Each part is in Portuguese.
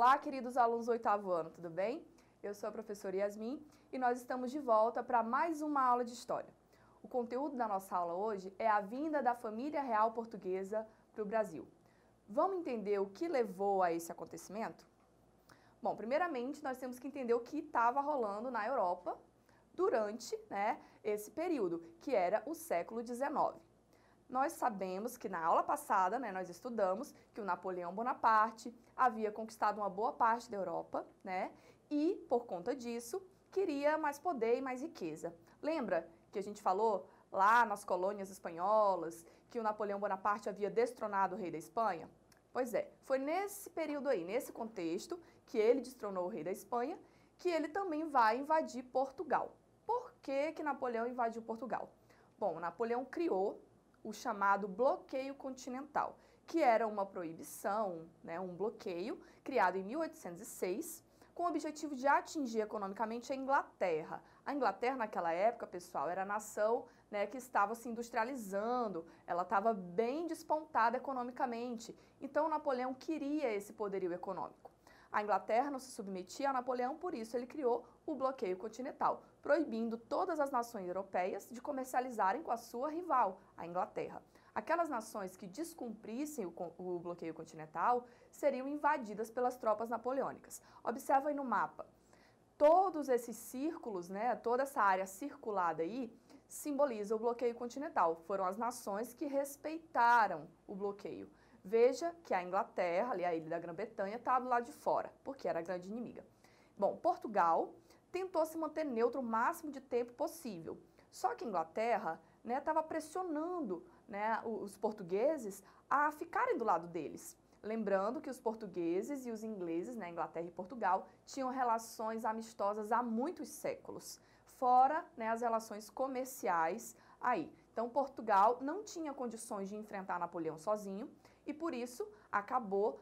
Olá, queridos alunos do oitavo ano, tudo bem? Eu sou a professora Yasmin e nós estamos de volta para mais uma aula de História. O conteúdo da nossa aula hoje é a vinda da família real portuguesa para o Brasil. Vamos entender o que levou a esse acontecimento? Bom, primeiramente nós temos que entender o que estava rolando na Europa durante esse período, que era o século XIX. Nós sabemos que na aula passada, nós estudamos que o Napoleão Bonaparte havia conquistado uma boa parte da Europa, e, por conta disso, queria mais poder e mais riqueza. Lembra que a gente falou lá nas colônias espanholas que o Napoleão Bonaparte havia destronado o rei da Espanha? Pois é, foi nesse período aí, nesse contexto, que ele destronou o rei da Espanha, que ele também vai invadir Portugal. Por que Napoleão invadiu Portugal? Bom, Napoleão criou o chamado bloqueio continental, que era uma proibição, um bloqueio criado em 1806, com o objetivo de atingir economicamente a Inglaterra. A Inglaterra, naquela época, pessoal, era a nação que estava se industrializando, ela estava bem despontada economicamente, então Napoleão queria esse poderio econômico. A Inglaterra não se submetia a Napoleão, por isso ele criou o bloqueio continental, proibindo todas as nações europeias de comercializarem com a sua rival, a Inglaterra. Aquelas nações que descumprissem o bloqueio continental seriam invadidas pelas tropas napoleônicas. Observa aí no mapa. Todos esses círculos, toda essa área circulada aí, simboliza o bloqueio continental. Foram as nações que respeitaram o bloqueio. Veja que a Inglaterra, ali a ilha da Grã-Bretanha, estava do lado de fora, porque era a grande inimiga. Bom, Portugal tentou se manter neutro o máximo de tempo possível. Só que a Inglaterra estava pressionando os portugueses a ficarem do lado deles. Lembrando que os portugueses e os ingleses, Inglaterra e Portugal, tinham relações amistosas há muitos séculos, fora as relações comerciais aí. Então, Portugal não tinha condições de enfrentar Napoleão sozinho e, por isso, acabou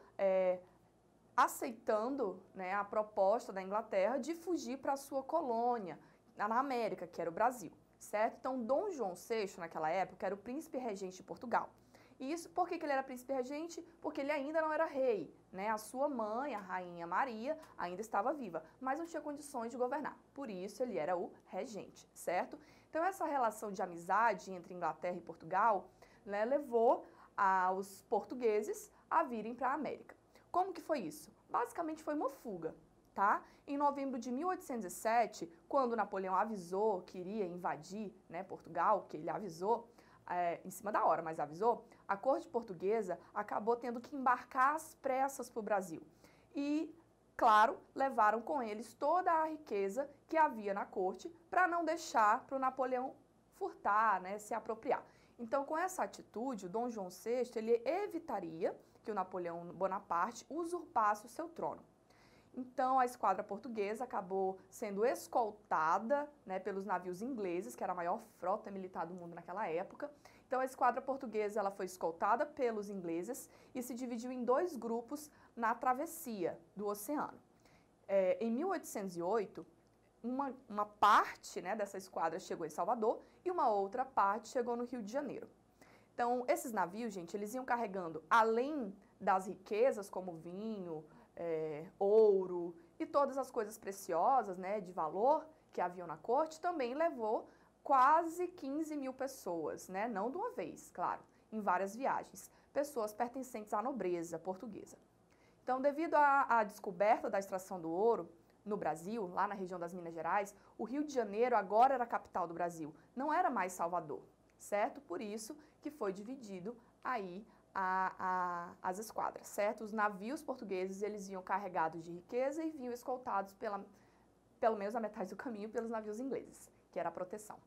aceitando a proposta da Inglaterra de fugir para a sua colônia, na América, que era o Brasil, certo? Então, Dom João VI, naquela época, era o príncipe regente de Portugal. E isso, por que ele era príncipe regente? Porque ele ainda não era rei, A sua mãe, a rainha Maria, ainda estava viva, mas não tinha condições de governar. Por isso, ele era o regente, certo? Então, essa relação de amizade entre Inglaterra e Portugal, levou os portugueses a virem para a América. Como que foi isso? Basicamente, foi uma fuga, tá? Em novembro de 1807, quando Napoleão avisou que iria invadir Portugal, que ele avisou, em cima da hora, mas avisou, a corte portuguesa acabou tendo que embarcar às pressas para o Brasil. E, claro, levaram com eles toda a riqueza que havia na corte para não deixar para o Napoleão furtar, se apropriar. Então, com essa atitude, o Dom João VI ele evitaria que o Napoleão Bonaparte usurpasse o seu trono. Então, a esquadra portuguesa acabou sendo escoltada pelos navios ingleses, que era a maior frota militar do mundo naquela época. Então, a esquadra portuguesa ela foi escoltada pelos ingleses e se dividiu em dois grupos na travessia do oceano. Em 1808, uma parte dessa esquadra chegou em Salvador e uma outra parte chegou no Rio de Janeiro. Então, esses navios, gente, eles iam carregando, além das riquezas como vinho, ouro e todas as coisas preciosas, de valor que haviam na corte, também levou quase 15 mil pessoas, não de uma vez, claro, em várias viagens, pessoas pertencentes à nobreza portuguesa. Então, devido à descoberta da extração do ouro no Brasil, lá na região das Minas Gerais, o Rio de Janeiro agora era a capital do Brasil, não era mais Salvador, certo? Por isso que foi dividido aí as esquadras, certo? Os navios portugueses, eles vinham carregados de riqueza e vinham escoltados pelo menos a metade do caminho pelos navios ingleses, que era a proteção.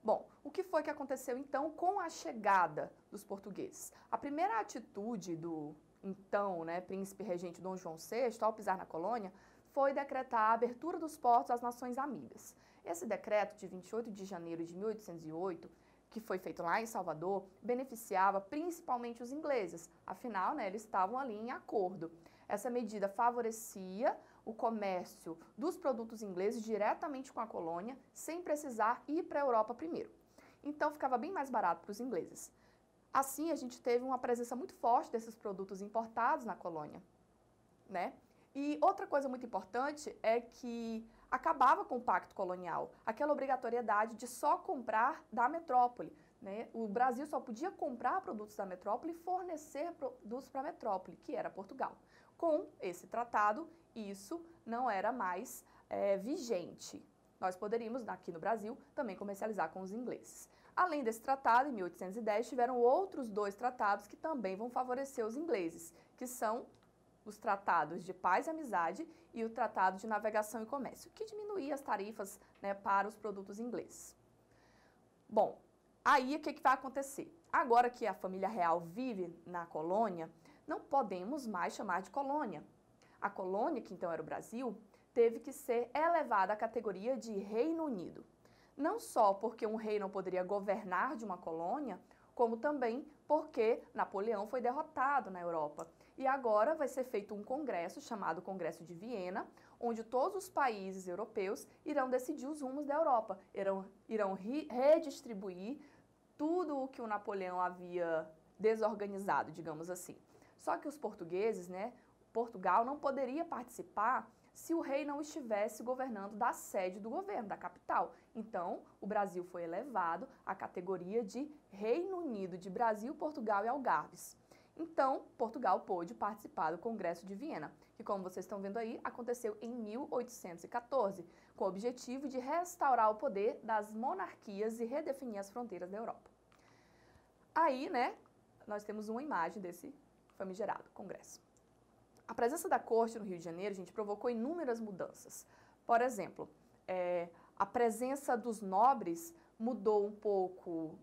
Bom, o que foi que aconteceu então com a chegada dos portugueses? A primeira atitude do então, príncipe regente Dom João VI, ao pisar na colônia, foi decretar a abertura dos portos às nações amigas. Esse decreto de 28 de janeiro de 1808, que foi feito lá em Salvador, beneficiava principalmente os ingleses, afinal, eles estavam ali em acordo. Essa medida favorecia o comércio dos produtos ingleses diretamente com a colônia, sem precisar ir para a Europa primeiro. Então, ficava bem mais barato para os ingleses. Assim, a gente teve uma presença muito forte desses produtos importados na colônia, E outra coisa muito importante é que acabava com o pacto colonial, aquela obrigatoriedade de só comprar da metrópole, né? O Brasil só podia comprar produtos da metrópole e fornecer produtos para a metrópole, que era Portugal. Com esse tratado, isso não era mais vigente. Nós poderíamos, aqui no Brasil, também comercializar com os ingleses. Além desse tratado, em 1810, tiveram outros 2 tratados que também vão favorecer os ingleses, que são os tratados de paz e amizade e o tratado de navegação e comércio, que diminuía as tarifas, né, para os produtos ingleses. Bom, aí o que vai acontecer? Agora que a família real vive na colônia, não podemos mais chamar de colônia. A colônia, que então era o Brasil, teve que ser elevada à categoria de Reino Unido. Não só porque um rei não poderia governar de uma colônia, como também porque Napoleão foi derrotado na Europa. E agora vai ser feito um congresso chamado Congresso de Viena, onde todos os países europeus irão decidir os rumos da Europa, irão redistribuir tudo o que o Napoleão havia desorganizado, digamos assim. Só que os portugueses, né, Portugal não poderia participar se o rei não estivesse governando da sede do governo, da capital. Então, o Brasil foi elevado à categoria de Reino Unido de Brasil, Portugal e Algarves. Então, Portugal pôde participar do Congresso de Viena, que, como vocês estão vendo aí, aconteceu em 1814, com o objetivo de restaurar o poder das monarquias e redefinir as fronteiras da Europa. Aí, né, nós temos uma imagem desse famigerado Congresso. A presença da corte no Rio de Janeiro, gente, provocou inúmeras mudanças. Por exemplo, a presença dos nobres mudou um pouco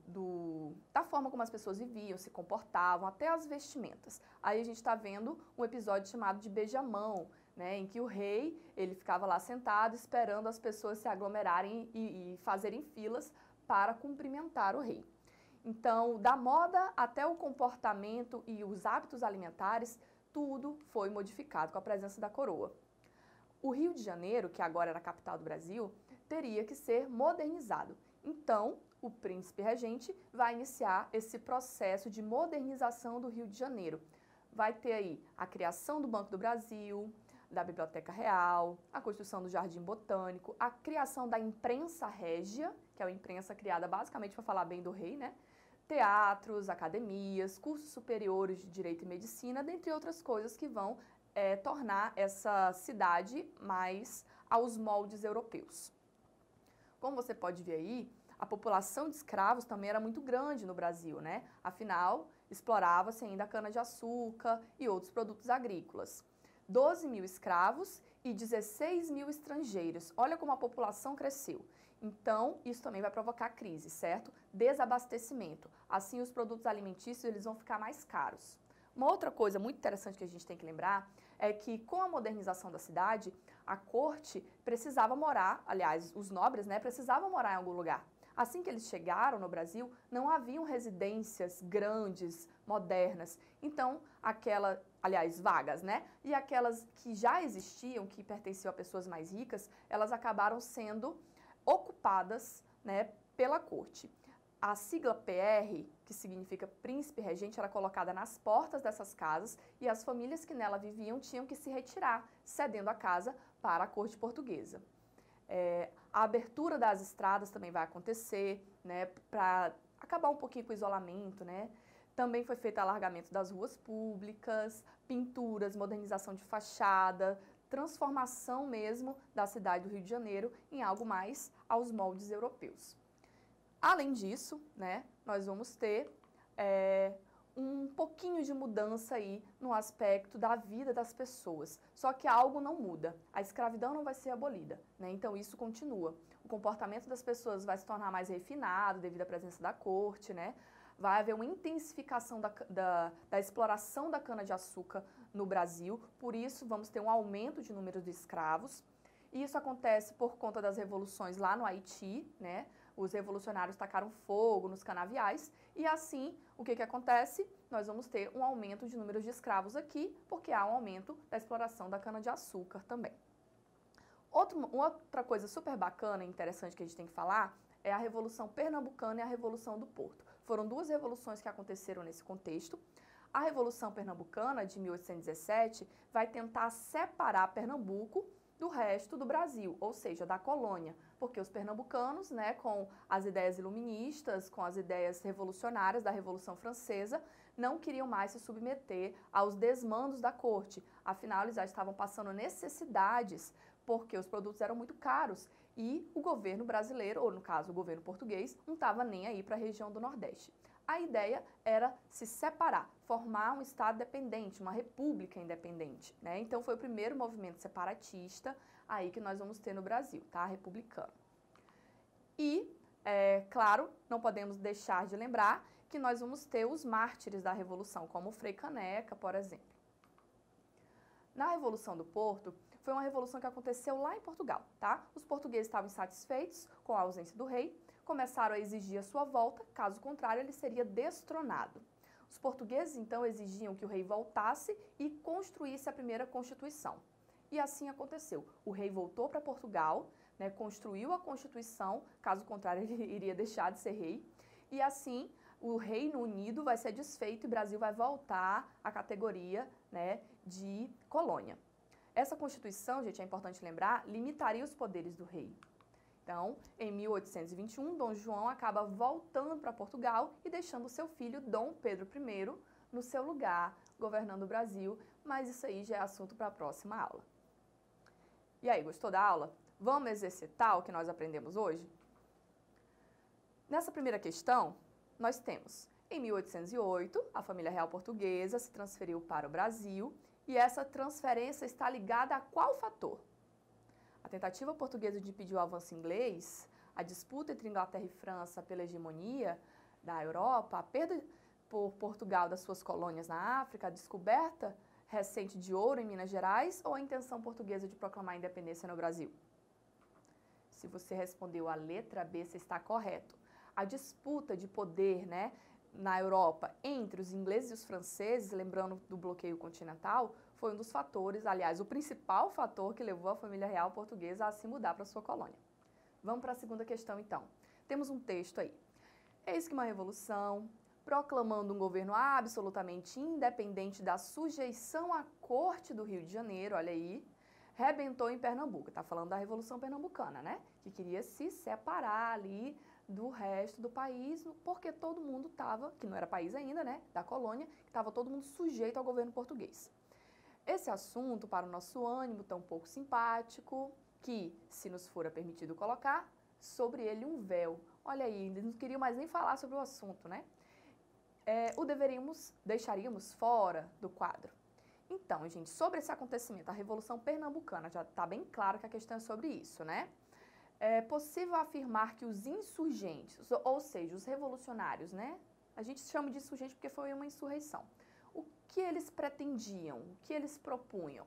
da forma como as pessoas viviam, se comportavam, até as vestimentas. Aí a gente está vendo um episódio chamado de beijamão, né, em que o rei ele ficava lá sentado esperando as pessoas se aglomerarem e fazerem filas para cumprimentar o rei. Então, da moda até o comportamento e os hábitos alimentares, tudo foi modificado com a presença da coroa. O Rio de Janeiro, que agora era a capital do Brasil, teria que ser modernizado. Então, o príncipe regente vai iniciar esse processo de modernização do Rio de Janeiro. Vai ter aí a criação do Banco do Brasil, da Biblioteca Real, a construção do Jardim Botânico, a criação da imprensa régia, que é uma imprensa criada basicamente para falar bem do rei, né? Teatros, academias, cursos superiores de Direito e Medicina, dentre outras coisas que vão tornar essa cidade mais aos moldes europeus. Como você pode ver aí, a população de escravos também era muito grande no Brasil, né? Afinal, explorava-se ainda a cana-de-açúcar e outros produtos agrícolas. 12 mil escravos e 16 mil estrangeiros. Olha como a população cresceu. Então, isso também vai provocar crise, certo? Desabastecimento. Assim, os produtos alimentícios eles vão ficar mais caros. Uma outra coisa muito interessante que a gente tem que lembrar é que, com a modernização da cidade, a corte precisava morar, aliás, os nobres, né, precisavam morar em algum lugar. Assim que eles chegaram no Brasil, não haviam residências grandes, modernas. Então, vagas, né? E aquelas que já existiam, que pertenciam a pessoas mais ricas, elas acabaram sendo ocupadas, né, pela corte. A sigla PR, que significa príncipe regente, era colocada nas portas dessas casas e as famílias que nela viviam tinham que se retirar, cedendo a casa para a corte portuguesa. A abertura das estradas também vai acontecer, né, para acabar um pouquinho com o isolamento, né? Também foi feito alargamento das ruas públicas, pinturas, modernização de fachada, transformação mesmo da cidade do Rio de Janeiro em algo mais aos moldes europeus. Além disso, né, nós vamos ter um pouquinho de mudança aí no aspecto da vida das pessoas. Só que algo não muda. A escravidão não vai ser abolida, né? Então isso continua. O comportamento das pessoas vai se tornar mais refinado devido à presença da corte, né? Vai haver uma intensificação da exploração da cana-de-açúcar no Brasil, por isso vamos ter um aumento de número de escravos. E isso acontece por conta das revoluções lá no Haiti, né? Os revolucionários tacaram fogo nos canaviais e assim, o que acontece? Nós vamos ter um aumento de números de escravos aqui, porque há um aumento da exploração da cana-de-açúcar também. Outra coisa super bacana e interessante que a gente tem que falar é a Revolução Pernambucana e a Revolução do Porto. Foram duas revoluções que aconteceram nesse contexto. A Revolução Pernambucana de 1817 vai tentar separar Pernambuco do resto do Brasil, ou seja, da colônia, porque os pernambucanos, né, com as ideias iluministas, com as ideias revolucionárias da Revolução Francesa, não queriam mais se submeter aos desmandos da corte. Afinal, eles já estavam passando necessidades, porque os produtos eram muito caros e o governo brasileiro, ou no caso o governo português, não estava nem aí para a região do Nordeste. A ideia era se separar, formar um estado dependente, uma república independente, né? Então foi o primeiro movimento separatista aí que nós vamos ter no Brasil, tá? Republicano. E, claro, não podemos deixar de lembrar que nós vamos ter os mártires da Revolução, como o Frei Caneca, por exemplo. Na Revolução do Porto, foi uma revolução que aconteceu lá em Portugal, tá? Os portugueses estavam insatisfeitos com a ausência do rei, começaram a exigir a sua volta, caso contrário ele seria destronado. Os portugueses então exigiam que o rei voltasse e construísse a primeira Constituição. E assim aconteceu. O rei voltou para Portugal, né, construiu a Constituição, caso contrário ele iria deixar de ser rei, e assim o Reino Unido vai ser desfeito e o Brasil vai voltar à categoria, né, de colônia. Essa Constituição, gente, é importante lembrar, limitaria os poderes do rei. Então, em 1821, Dom João acaba voltando para Portugal e deixando seu filho, Dom Pedro I, no seu lugar, governando o Brasil, mas isso aí já é assunto para a próxima aula. E aí, gostou da aula? Vamos exercitar o que nós aprendemos hoje? Nessa primeira questão, nós temos, em 1808, a família real portuguesa se transferiu para o Brasil e essa transferência está ligada a qual fator? A tentativa portuguesa de impedir o avanço inglês, a disputa entre Inglaterra e França pela hegemonia da Europa, a perda por Portugal das suas colônias na África, a descoberta recente de ouro em Minas Gerais ou a intenção portuguesa de proclamar a independência no Brasil? Se você respondeu a letra B, você está correto. A disputa de poder, né, na Europa entre os ingleses e os franceses, lembrando do bloqueio continental, foi um dos fatores, aliás, o principal fator que levou a família real portuguesa a se mudar para sua colônia. Vamos para a segunda questão, então. Temos um texto aí. Eis que uma revolução, proclamando um governo absolutamente independente da sujeição à corte do Rio de Janeiro, olha aí, rebentou em Pernambuco. Está falando da Revolução Pernambucana, né? Que queria se separar ali do resto do país, porque todo mundo estava, que não era país ainda, né, da colônia, estava todo mundo sujeito ao governo português. Esse assunto, para o nosso ânimo tão pouco simpático, que, se nos fora permitido colocar, sobre ele um véu. Olha aí, não queriam mais nem falar sobre o assunto, né? Deixaríamos fora do quadro. Então, gente, sobre esse acontecimento, a Revolução Pernambucana, já está bem claro que a questão é sobre isso, né? É possível afirmar que os insurgentes, ou seja, os revolucionários, né? A gente chama de insurgente porque foi uma insurreição. O que eles pretendiam? O que eles propunham?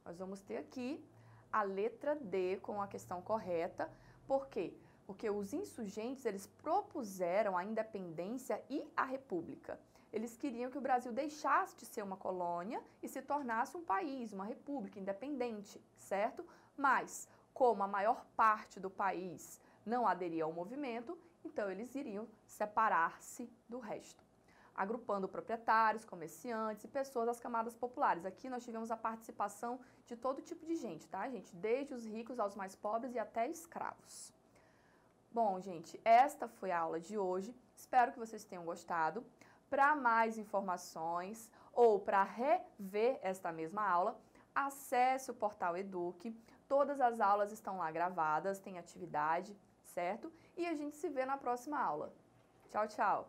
Nós vamos ter aqui a letra D com a questão correta. Por quê? Porque os insurgentes, eles propuseram a independência e a república. Eles queriam que o Brasil deixasse de ser uma colônia e se tornasse um país, uma república independente, certo? Mas, como a maior parte do país não aderia ao movimento, então eles iriam separar-se do resto, agrupando proprietários, comerciantes e pessoas das camadas populares. Aqui nós tivemos a participação de todo tipo de gente, tá, gente? Desde os ricos aos mais pobres e até escravos. Bom, gente, esta foi a aula de hoje. Espero que vocês tenham gostado. Para mais informações ou para rever esta mesma aula, acesse o portal Eduque. Todas as aulas estão lá gravadas, tem atividade, certo? E a gente se vê na próxima aula. Tchau, tchau!